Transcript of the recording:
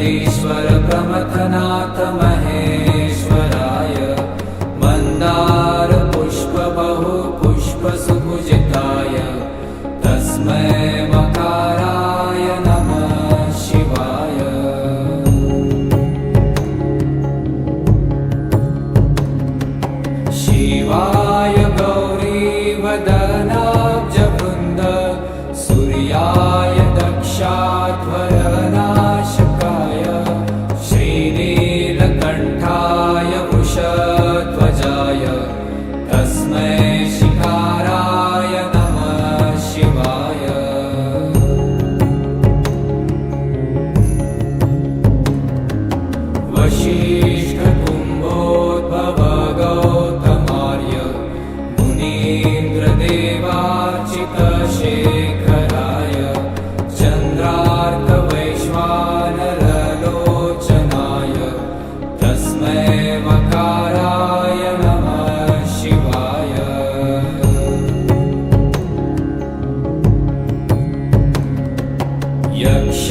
जगदीश्वर प्रमथनाथ महेश्वराय मन्दार पुष्प बहु पुष्प सुपूजिताय तस्मै मकाराय नमः शिवाय। शिवाय गौरीवदनाब्जवृन्द सूर्याय दक्षाध्वरनाशकाय श्रीनीलकण्ठाय वृषध्वजाय तस्मै शिकाराय नमः शिवाय। वसिष्ठकुम्भोद्भव गौतमार्य मुनीन्द्रदेवार्चितशेखराय चन्द्रार्कवैश्वानरलोचनाय तस्मै मकाराय नमः शिवाय। यक्ष